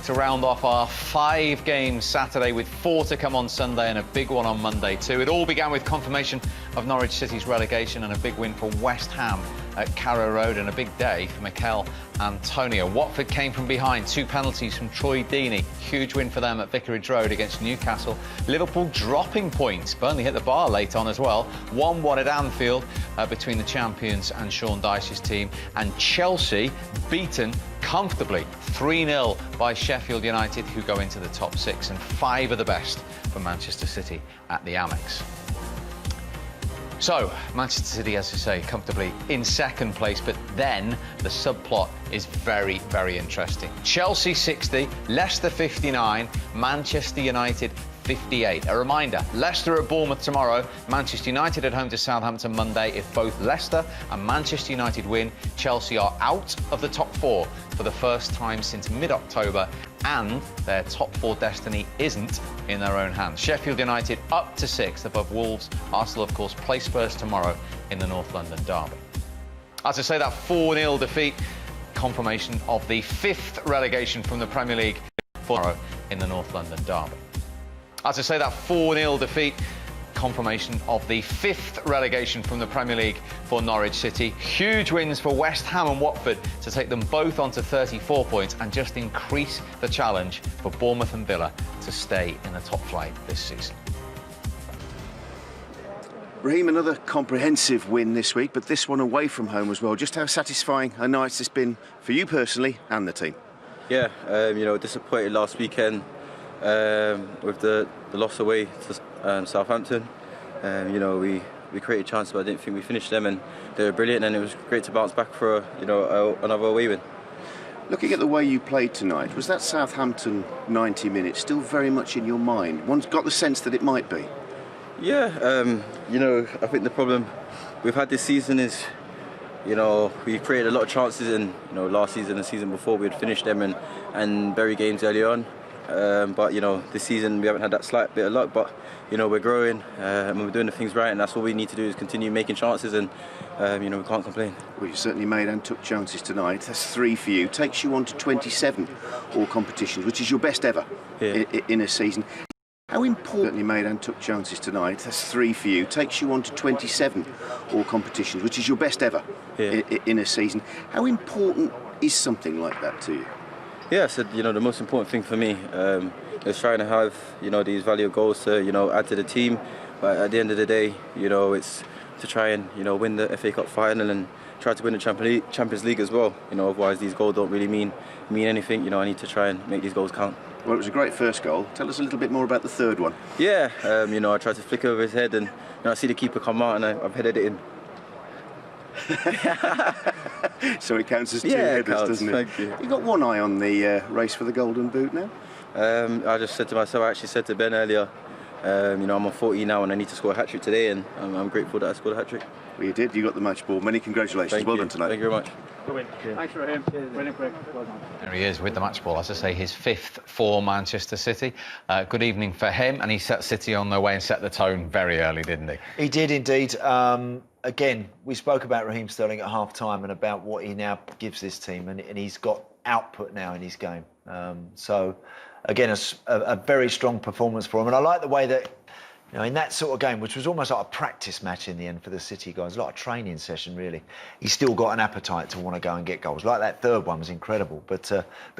to round off our 5-game Saturday with 4 to come on Sunday and a big one on Monday too. It all began with confirmation of Norwich City's relegation and a big win for West Ham at Carrow Road, and a big day for Mikel Antonio. Watford came from behind, 2 penalties from Troy Deeney. Huge win for them at Vicarage Road against Newcastle. Liverpool dropping points. Burnley hit the bar late on as well. 1-1 at Anfield between the champions and Sean Dyche's team. And Chelsea beaten comfortably 3-0 by Sheffield United, who go into the top 6, and 5 of the best for Manchester City at the Amex. So, Manchester City, as I say, comfortably in second place, but then the subplot is very, very interesting. Chelsea 60, Leicester 59, Manchester United 58. A reminder, Leicester at Bournemouth tomorrow, Manchester United at home to Southampton Monday. If both Leicester and Manchester United win, Chelsea are out of the top 4 for the first time since mid-October, and their top 4 destiny isn't in their own hands. Sheffield United up to 6th above Wolves. Arsenal, of course, play Spurs tomorrow in the North London derby. As I say, that 4-0 defeat, confirmation of the 5th relegation from the Premier League tomorrow in the North London derby. As I say, that 4-0 defeat, confirmation of the 5th relegation from the Premier League for Norwich City. Huge wins for West Ham and Watford to take them both onto 34 points and just increase the challenge for Bournemouth and Villa to stay in the top flight this season. Raheem, another comprehensive win this week, but this one away from home as well. Just how satisfying a night's this been for you personally and the team? Yeah, disappointed last weekend with the loss away to Southampton. We created chances, but I didn't think we finished them, and they were brilliant, and it was great to bounce back for another away win. Looking at the way you played tonight, was that Southampton 90 minutes still very much in your mind? One's got the sense that it might be. Yeah, I think the problem we've had this season is, we created a lot of chances, and last season and the season before we had finished them and bury games early on. But this season we haven't had that slight bit of luck, but we're growing and we're doing the things right, and that's all we need to do is continue making chances, and we can't complain. Well, you certainly made and took chances tonight. That's 3 for you. Takes you on to 27 all competitions, which is your best ever in a season. How important you made and took chances tonight? That's 3 for you. Takes you on to 27 all competitions, which is your best ever in a season. How important is something like that to you? Yeah, so the most important thing for me is trying to have these valuable goals to add to the team. But at the end of the day, it's to try and win the FA Cup final and try to win the Champions League as well. Otherwise these goals don't really mean anything. I need to try and make these goals count. Well, it was a great first goal. Tell us a little bit more about the third one. Yeah, I tried to flick over his head, and I see the keeper come out, and I've headed it in. So it counts as 2 headers, doesn't it? Thank you. You got one eye on the race for the Golden Boot now? I just said to myself, I actually said to Ben earlier, I'm on 40 now and I need to score a hat-trick today, and I'm grateful that I scored a hat-trick. Well, you did. You got the match ball. Many congratulations. Well done tonight. Thank you very much. Good win. Thanks for him. Brilliant break. Well done. There he is with the match ball. As I say, his 5th for Manchester City. Good evening for him, and he set City on their way and set the tone very early, didn't he? He did indeed. Again, we spoke about Raheem Sterling at half-time and about what he now gives this team, and he's got output now in his game. So, again, a very strong performance for him. And I like the way that, in that sort of game, which was almost like a practice match in the end for the City guys, like a training session, really, he's still got an appetite to want to go and get goals. Like that third one was incredible. But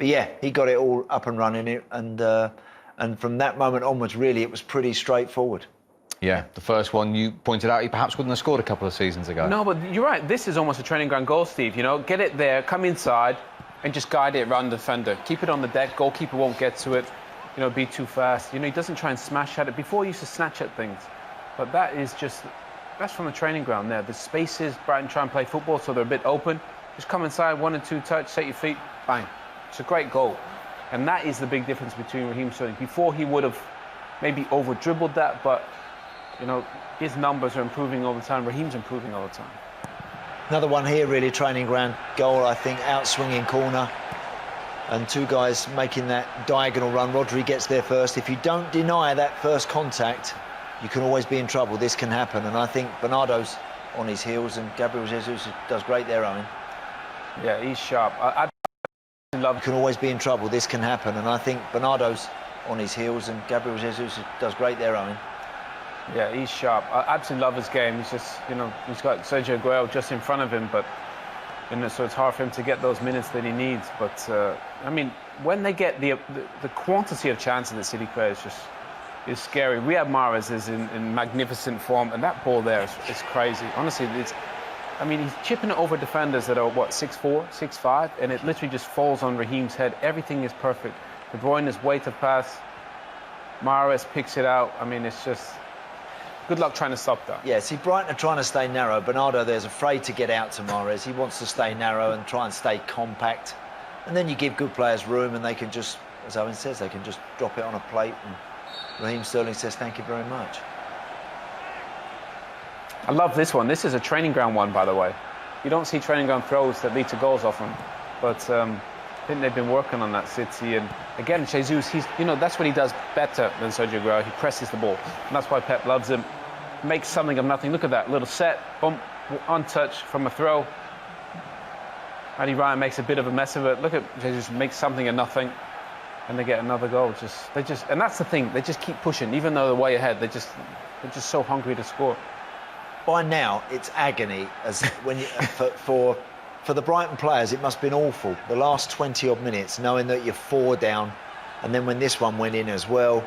yeah, he got it all up and running, and from that moment onwards, really, it was pretty straightforward. Yeah, the first one you pointed out he perhaps wouldn't have scored a couple of seasons ago. No, but you're right. This is almost a training ground goal, Steve. Get it there, come inside, and just guide it around the defender. Keep it on the deck. Goalkeeper won't get to it. Be too fast. He doesn't try and smash at it. Before he used to snatch at things, but that's from the training ground there. The spaces, Brighton try and play football, so they're a bit open. Just come inside, 1 and 2 touch, set your feet, bang. It's a great goal, and that is the big difference between Raheem Sterling. Before he would have maybe over dribbled that, but his numbers are improving all the time. Raheem's improving all the time. Another one here, really, training ground goal, I think, out-swinging corner. And 2 guys making that diagonal run. Rodri gets there first. If you don't deny that first contact, you can always be in trouble. This can happen. And I think Bernardo's on his heels, and Gabriel Jesus does great there, Owen. Yeah, he's sharp. absolutely love. Can always be in trouble. This can happen, and I think Bernardo's on his heels, and Gabriel Jesus does great there, Owen. Yeah, he's sharp. I absolutely love his game. He's just, he's got Sergio Aguero just in front of him, but so it's hard for him to get those minutes that he needs. But I mean, when they get the quantity of chances that City creates, is scary. Riyad Mahrez is in magnificent form, and that ball there is crazy. Honestly, he's chipping it over defenders that are, 6'4", 6'5", and it literally just falls on Raheem's head. Everything is perfect. De Bruyne's weight of pass. Mahrez picks it out. I mean, it's just... Good luck trying to stop that. Yeah, see, Brighton are trying to stay narrow. Bernardo there's afraid to get out to Mahrez. He wants to stay narrow and try and stay compact. And then you give good players room, and they can just, as Owen says, they can just drop it on a plate. And Raheem Sterling says, thank you very much. I love this one. This is a training ground one, by the way. You don't see training ground throws that lead to goals often. But I think they've been working on that, City. And again, Jesus, that's what he does better than Sergio Aguero. He presses the ball. And that's why Pep loves him. Makes something of nothing. Look at that little set, boom, untouched from a throw. Eddie Ryan makes a bit of a mess of it. Look at Jesus, makes something of nothing, and they get another goal. And that's the thing. They just keep pushing, even though they're way ahead. They're just so hungry to score. By now, it's agony as when for the Brighton players. It must have been awful. The last 20-odd minutes, knowing that you're 4 down, and then when this one went in as well,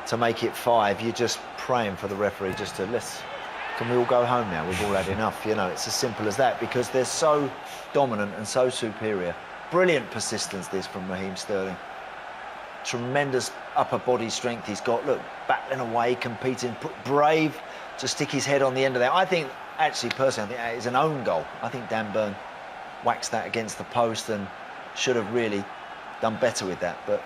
to make it 5, you're just praying for the referee just to can we all go home now? We've all had enough. It's as simple as that, because they're so dominant and so superior. Brilliant persistence this from Raheem Sterling. Tremendous upper body strength he's got. Look, battling away, competing, brave to stick his head on the end of that. I think, actually, personally, I think that is an own goal. I think Dan Burn waxed that against the post and should have really done better with that, but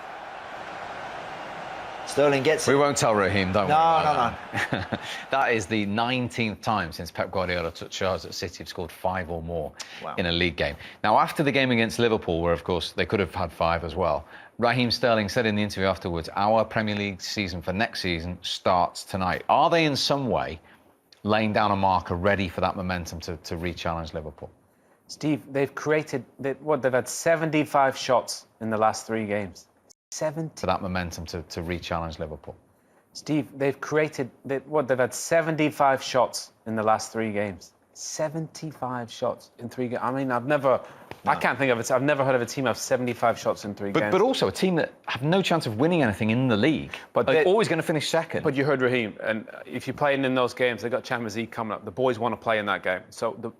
Sterling gets it. We won't tell Raheem, don't we? No. That is the 19th time since Pep Guardiola took charge that City have scored 5 or more in a league game. Now, after the game against Liverpool, where, of course, they could have had 5 as well, Raheem Sterling said in the interview afterwards, our Premier League season for next season starts tonight. Are they in some way laying down a marker ready for that momentum to re-challenge Liverpool? Steve, they've had 75 shots in the last 3 games. 70. For that momentum to re-challenge Liverpool. They've had 75 shots in the last 3 games. 75 shots in 3 games. I mean, I can't think of it. I've never heard of a team have 75 shots in 3 games. But also a team that have no chance of winning anything in the league. But they're always going to finish second. But you heard Raheem, and if you're playing in those games, they've got Champions League coming up. The boys want to play in that game. So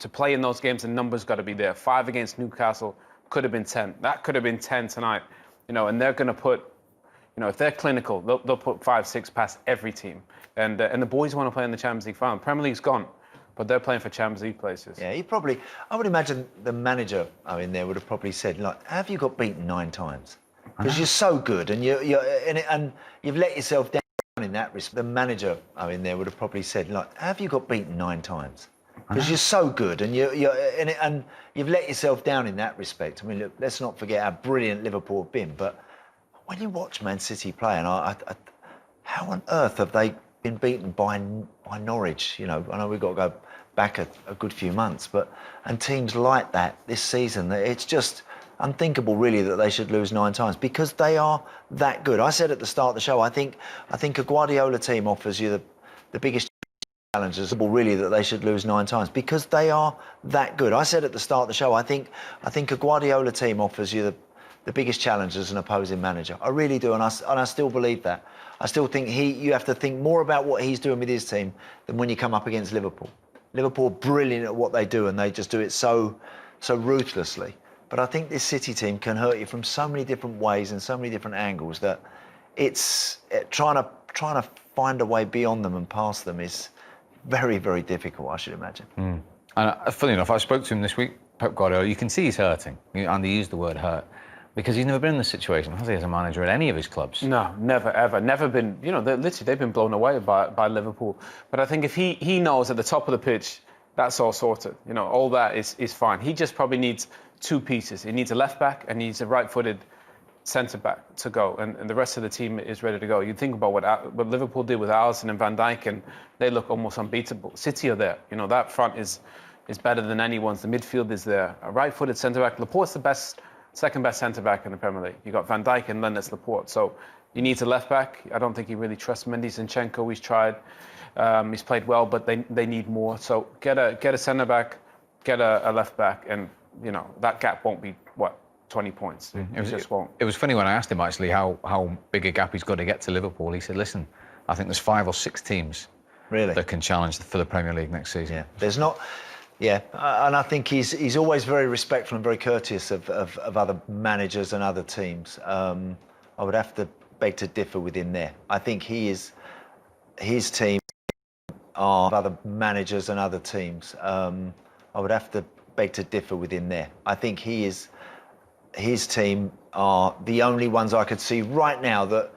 to play in those games, the numbers got to be there. 5 against Newcastle could have been 10. That could have been 10 tonight. And they're going to put, if they're clinical, they'll put 5, 6 past every team. And the boys want to play in the Champions League final. Premier League's gone, but they're playing for Champions League places. Yeah, I would imagine the manager in there would have probably said, have you got beaten 9 times? Because you're so good, and you've let yourself down in that respect. The manager in there would have probably said, have you got beaten 9 times? Because you're so good, and you've let yourself down in that respect. I mean, look, let's not forget how brilliant Liverpool have been. But when you watch Man City play, and how on earth have they been beaten by Norwich? I know we've got to go back a good few months, and teams like that this season, it's just unthinkable, really, that they should lose 9 times, because they are that good. I said at the start of the show, I think a Guardiola team offers you the biggest challenges, really, that they should lose 9 times, because they are that good. I said at the start of the show, I think a Guardiola team offers you the biggest challenge as an opposing manager. I really do, and I still believe that. I still think you have to think more about what he's doing with his team than when you come up against Liverpool. Liverpool are brilliant at what they do, and they just do it so ruthlessly. But I think this City team can hurt you from so many different ways and so many different angles that it's trying to find a way beyond them and past them is very, very difficult, I should imagine. And funny enough, I spoke to him this week, Pep Guardiola. You can see he's hurting, and he used the word hurt, because he's never been in this situation, has he, as a manager at any of his clubs? No, never, ever. Never been, they've been blown away by Liverpool. But I think if he knows at the top of the pitch, that's all sorted. All that is fine. He just probably needs 2 pieces. He needs a left-back and he needs a right-footed centre-back to go, and the rest of the team is ready to go. You think about what Liverpool did with Alisson and Van Dijk, and they look almost unbeatable. City are there. That front is better than anyone's. The midfield is there. A right-footed centre-back. Laporte's the best second best centre-back in the Premier League. You've got Van Dijk and then there's Laporte. So he needs a left-back. I don't think he really trusts Mendy. Zinchenko, he's tried. He's played well, but they need more. So get a centre-back, get a left-back, and, you know, that gap won't be, 20 points. It just won't. It was funny when I asked him, actually, how big a gap he's got to get to Liverpool. He said, listen, I think there's 5 or 6 teams that can challenge for the Premier League next season. Yeah, there's not... Yeah, and I think he's always very respectful and very courteous of other managers and other teams. I would have to beg to differ with him there. I think his team are other managers and other teams. I would have to beg to differ with him there. I think his team are the only ones I could see right now that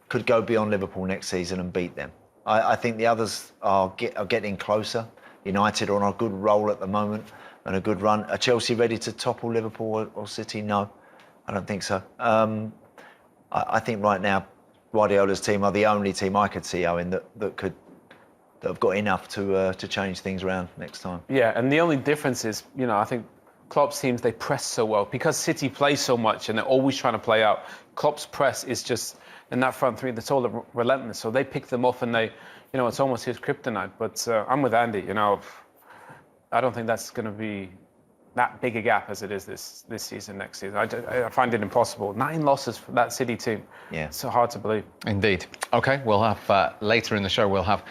could go beyond Liverpool next season and beat them. I think the others are getting closer. United are on a good roll at the moment and a good run. Are Chelsea ready to topple Liverpool or City? No, I don't think so. I think right now Guardiola's team are the only team I could see, Owen, that have got enough to change things around next time. Yeah, and the only difference is, I think Klopp's teams, they press so well because City play so much and they're always trying to play out. Klopp's press is just in that front three, that's all relentless. So they pick them off and they. It's almost his kryptonite, but I'm with Andy. I don't think that's going to be that big a gap as it is this season, next season. I find it impossible. 9 losses for that City team. Yeah. It's so hard to believe. Indeed. Okay, we'll have, later in the show, we'll have